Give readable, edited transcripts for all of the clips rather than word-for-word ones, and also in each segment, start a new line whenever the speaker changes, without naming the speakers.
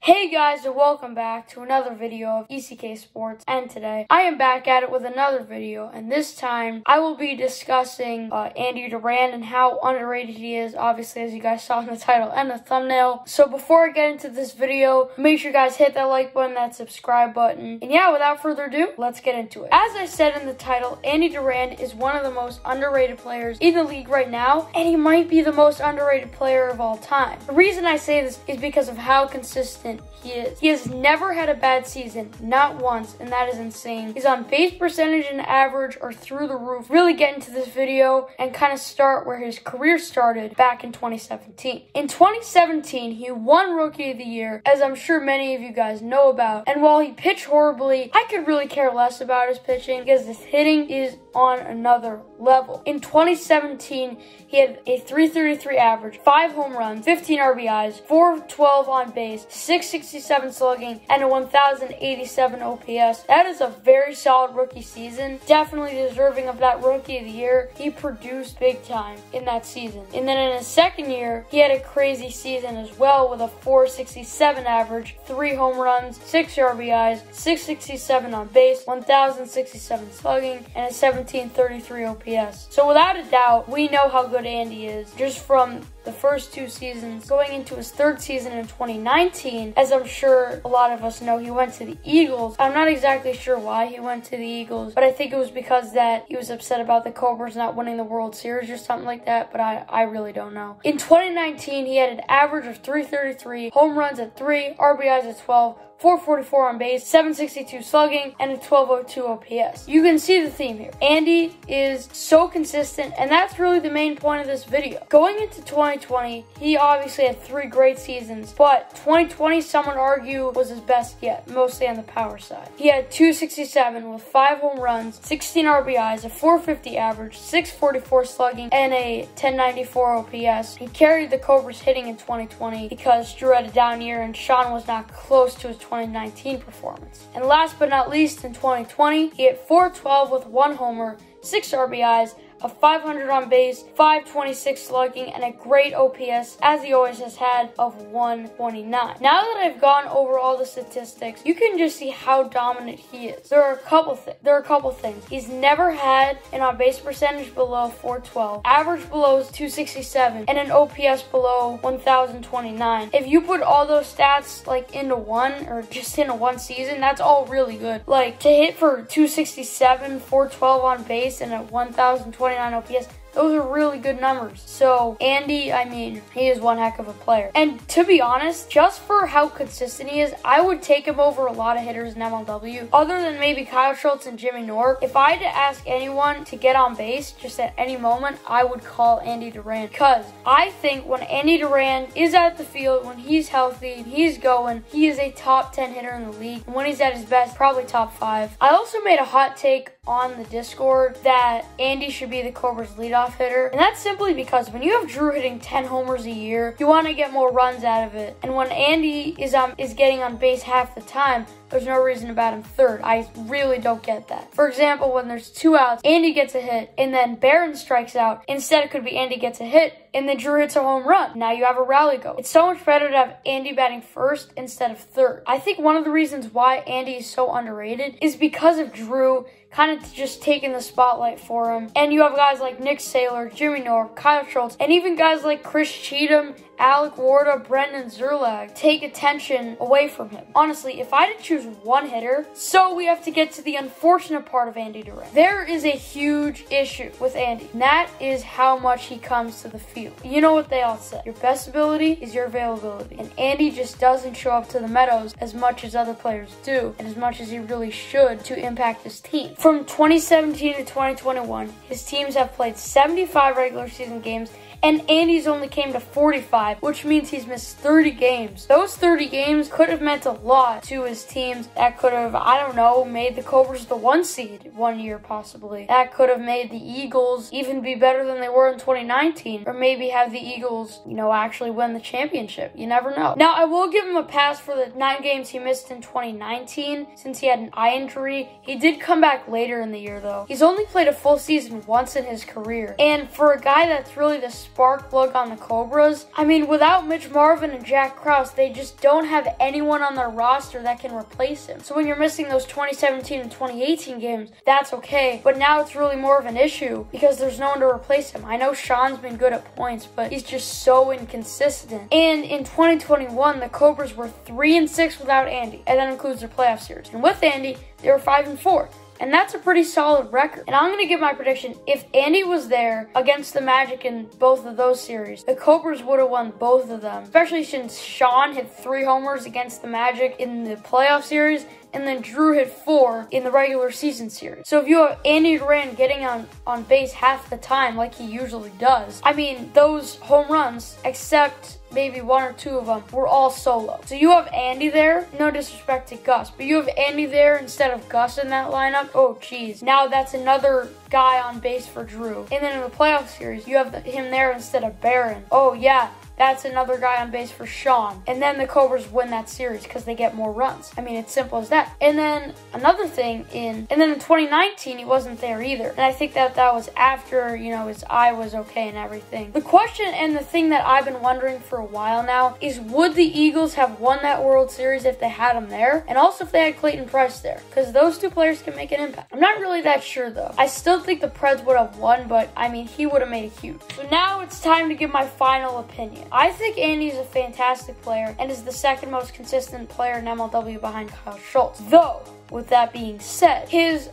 Hey guys, and welcome back to another video of ECK Sports, and today I am back at it with another video, and this time I will be discussing Andy Durand and how underrated he is, obviously, as you guys saw in the title and the thumbnail. So before I get into this video, make sure you guys hit that like button, that subscribe button, and yeah, without further ado, let's get into it. As I said in the title, Andy Durand is one of the most underrated players in the league right now, and he might be the most underrated player of all time. The reason I say this is because of how consistent he is. He has never had a bad season, not once, and that is insane. His on base percentage and average are through the roof. Really get into this video and kind of start where his career started back in 2017. In 2017, he won Rookie of the Year, as I'm sure many of you guys know about, and while he pitched horribly, I could really care less about his pitching because his hitting is on another level. In 2017, he had a .333 average, 5 home runs, 15 RBIs, 412 on base, 667 slugging, and a 1,087 OPS. That is a very solid rookie season. Definitely deserving of that Rookie of the Year. He produced big time in that season. And then in his second year, he had a crazy season as well with a 467 average, 3 home runs, 6 RBIs, 667 on base, 1,067 slugging, and a 1,733 OPS. So without a doubt, we know how good Andy is just from the first 2 seasons. Going into his 3rd season in 2019, as I'm sure a lot of us know, he went to the Eagles. I'm not exactly sure why he went to the Eagles, but I think it was because that he was upset about the Cobras not winning the World Series or something like that, but I really don't know. In 2019, he had an average of .333, home runs at 3, RBIs at 12, 444 on base, 762 slugging, and a 1202 OPS. You can see the theme here. Andy is so consistent, and that's really the main point of this video. Going into 2020, he obviously had 3 great seasons, but 2020, some would argue, was his best yet, mostly on the power side. He had .267 with 5 home runs, 16 RBIs, a .450 average, 644 slugging, and a 1094 OPS. He carried the Cobras hitting in 2020 because Drew had a down year and Sean was not close to his 2019 performance. And last but not least, in 2020, he hit .412 with 1 homer, 6 RBIs, a 500 on base, 526 slugging, and a great OPS, as he always has had, of 129. Now that I've gone over all the statistics, you can just see how dominant he is. There are a couple things. He's never had an on base percentage below .412, average below 267, and an OPS below 1,029. If you put all those stats like into one, or just into one season, that's all really good. Like to hit for 267, .412 on base, and at 1,029 OPS, those are really good numbers. So Andy, I mean, he is one heck of a player. And to be honest, just for how consistent he is, I would take him over a lot of hitters in MLW, other than maybe Kyle Schultz and Jimmy Nork. If I had to ask anyone to get on base just at any moment, I would call Andy Durand, because I think when Andy Durand is at the field, when he's healthy, he's going, he is a top 10 hitter in the league. And when he's at his best, probably top 5. I also made a hot take on the Discord that Andy should be the Cobras leadoff hitter, and that's simply because when you have Drew hitting 10 homers a year, you want to get more runs out of it, and when Andy is getting on base half the time, there's no reason to bat him 3rd. I really don't get that. For example, when there's 2 outs, Andy gets a hit, and then Barron strikes out. Instead, it could be Andy gets a hit, and then Drew hits a home run. Now you have a rally go. It's so much better to have Andy batting 1st instead of 3rd. I think one of the reasons why Andy is so underrated is because of Drew kind of just taking the spotlight for him. And you have guys like Nick Saylor, Jimmy Nork, Kyle Schultz, and even guys like Chris Cheatham, Alec Warda, Brendan Zerlag take attention away from him. Honestly, if I had to choose one hitter, so we have to get to the unfortunate part of Andy Durand. There is a huge issue with Andy, and that is how much he comes to the field. You know what they all say, your best ability is your availability, and Andy just doesn't show up to the Meadows as much as other players do, and as much as he really should to impact his team. From 2017 to 2021, his teams have played 75 regular season games, and Andy's only came to 45, which means he's missed 30 games. Those 30 games could have meant a lot to his teams. That could have, I don't know, made the Cobras the 1 seed one year possibly. That could have made the Eagles even be better than they were in 2019, or maybe have the Eagles, actually win the championship. You never know. Now, I will give him a pass for the 9 games he missed in 2019, since he had an eye injury. He did come back later in the year, though. He's only played a full season once in his career, and for a guy that's really the spark plug on the Cobras. I mean, without Mitch Marvin and Jack Krause, they just don't have anyone on their roster that can replace him. So when you're missing those 2017 and 2018 games, that's okay. But now it's really more of an issue because there's no one to replace him. I know Sean's been good at points, but he's just so inconsistent. And in 2021, the Cobras were 3-6 without Andy, and that includes their playoff series. And with Andy, they were 5-4. And that's a pretty solid record. And I'm going to give my prediction. If Andy was there against the Magic in both of those series, the Cobras would have won both of them. Especially since Sean hit 3 homers against the Magic in the playoff series, and then Drew hit 4 in the regular season series. So if you have Andy Durand getting on base half the time like he usually does, I mean, those home runs, except maybe 1 or 2 of them, were all solo. So you have Andy there, no disrespect to Gus, but you have Andy there instead of Gus in that lineup. Oh, geez. Now that's another guy on base for Drew. And then in the playoff series, you have him there instead of Barron. Oh, yeah. That's another guy on base for Sean. And then the Cobras win that series because they get more runs. I mean, it's simple as that. And then another thing and then in 2019, he wasn't there either. And I think that was after, you know, his eye was okay and everything. The question and the thing that I've been wondering for a while now is, would the Eagles have won that World Series if they had him there? And also if they had Clayton Price there? Because those 2 players can make an impact. I'm not really that sure, though. I still think the Preds would have won, but, I mean, he would have made it huge. So now it's time to give my final opinion. I think Andy's a fantastic player and is the second most consistent player in MLW behind Kyle Schultz. Though, with that being said,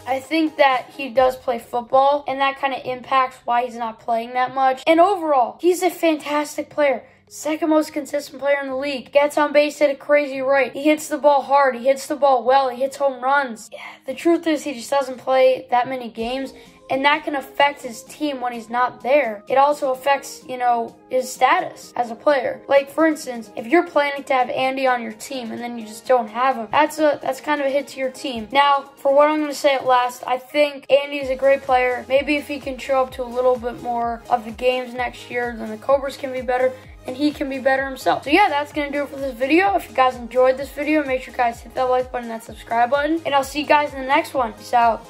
I think that he does play football, and that kind of impacts why he's not playing that much. And overall, he's a fantastic player. Second most consistent player in the league. Gets on base at a crazy rate. He hits the ball hard. He hits the ball well. He hits home runs. Yeah, the truth is he just doesn't play that many games, and that can affect his team when he's not there. It also affects, you know, his status as a player. Like, for instance, if you're planning to have Andy on your team and then you just don't have him, that's kind of a hit to your team. Now, for what I'm going to say at last, I think Andy's a great player. Maybe if he can show up to a little bit more of the games next year, then the Cobras can be better and he can be better himself. So yeah, that's going to do it for this video. If you guys enjoyed this video, make sure you guys hit that like button and that subscribe button. And I'll see you guys in the next one. Peace out.